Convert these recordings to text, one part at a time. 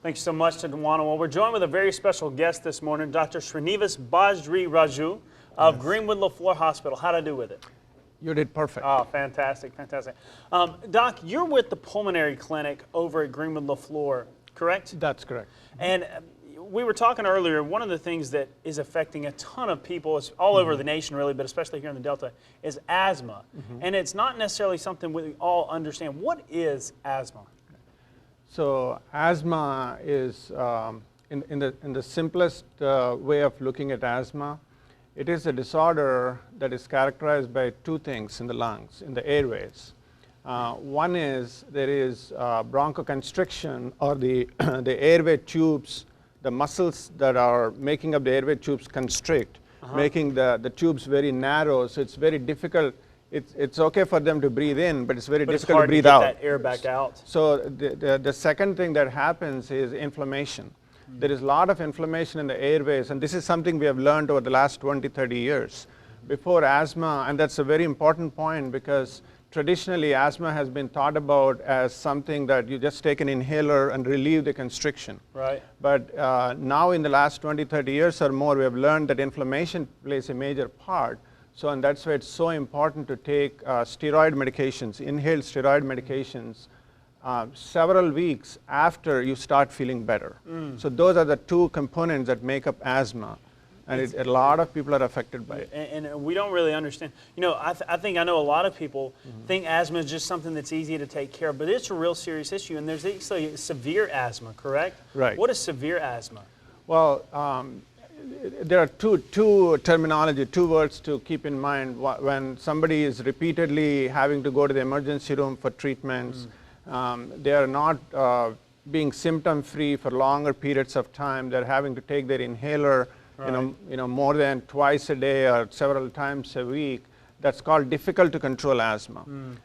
Thanks so much to Dwana. Well, we're joined with a very special guest this morning, Dr. Srinivas Bhadriraju of Greenwood Leflore Hospital. How'd I do with it? You did perfect. Oh, fantastic, fantastic. Doc, you're with the pulmonary clinic over at Greenwood Leflore, correct? That's correct. And we were talking earlier, one of the things that is affecting a ton of people, it's all over the nation really, but especially here in the Delta, is asthma. And it's not necessarily something we all understand. What is asthma? So asthma is, in the simplest way of looking at asthma, it is a disorder that is characterized by two things in the lungs, in the airways. One is there is bronchoconstriction, or the airway tubes, the muscles that are making up the airway tubes constrict, making the tubes very narrow, so it's very difficult. It's okay for them to breathe in, but it's very difficult to breathe out. It's hard to get that air back out. So the second thing that happens is inflammation. There is a lot of inflammation in the airways, and this is something we have learned over the last 20, 30 years. Before asthma, and that's a very important point because traditionally asthma has been thought about as something that you just take an inhaler and relieve the constriction. Right. But now in the last 20, 30 years or more, we have learned that inflammation plays a major part. So, and that's why it's so important to take steroid medications, inhaled steroid medications, several weeks after you start feeling better. So those are the two components that make up asthma, and a lot of people are affected by it. And we don't really understand. You know, I think I know a lot of people think asthma is just something that's easy to take care of, but it's a real serious issue, and there's actually severe asthma, correct? Right. What is severe asthma? Well, there are two terminology, two words to keep in mind. When somebody is repeatedly having to go to the emergency room for treatments, they are not being symptom-free for longer periods of time. They're having to take their inhaler, you know, more than twice a day or several times a week. That's called difficult to control asthma.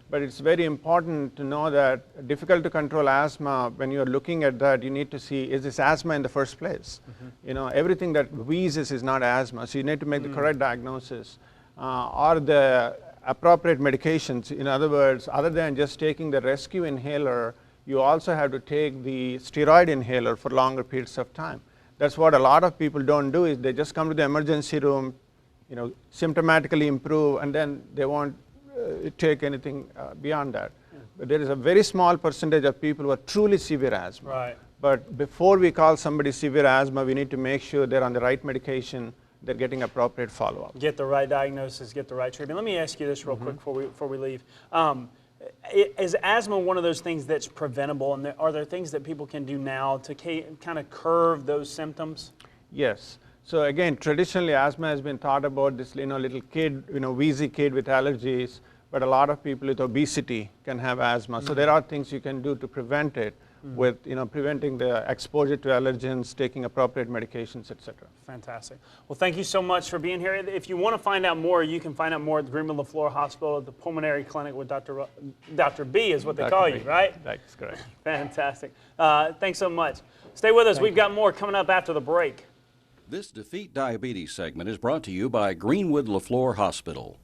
But it's very important to know that difficult to control asthma, when you're looking at that, you need to see, is this asthma in the first place? You know, everything that wheezes is not asthma, so you need to make the correct diagnosis. Or the appropriate medications. In other words, other than just taking the rescue inhaler, you also have to take the steroid inhaler for longer periods of time. That's what a lot of people don't do, is they just come to the emergency room, you know, symptomatically improve, and then they won't take anything beyond that. But there is a very small percentage of people who are truly severe asthma. Right. But before we call somebody severe asthma, we need to make sure they're on the right medication, they're getting appropriate follow-up. Get the right diagnosis, get the right treatment. Let me ask you this real quick before we leave. Is asthma one of those things that's preventable, and are there things that people can do now to kind of curb those symptoms? Yes. So again, traditionally asthma has been thought about this, you know, little kid, you know, wheezy kid with allergies, but a lot of people with obesity can have asthma. So there are things you can do to prevent it with, you know, preventing the exposure to allergens, taking appropriate medications, etc. Fantastic. Well, thank you so much for being here. If you want to find out more, you can find out more at the Greenwood Leflore Hospital at the Pulmonary Clinic with Dr. B is what they call you, right? That's correct. Fantastic. Thanks so much. Stay with us. We've got more coming up after the break. This Defeat Diabetes segment is brought to you by Greenwood Leflore Hospital.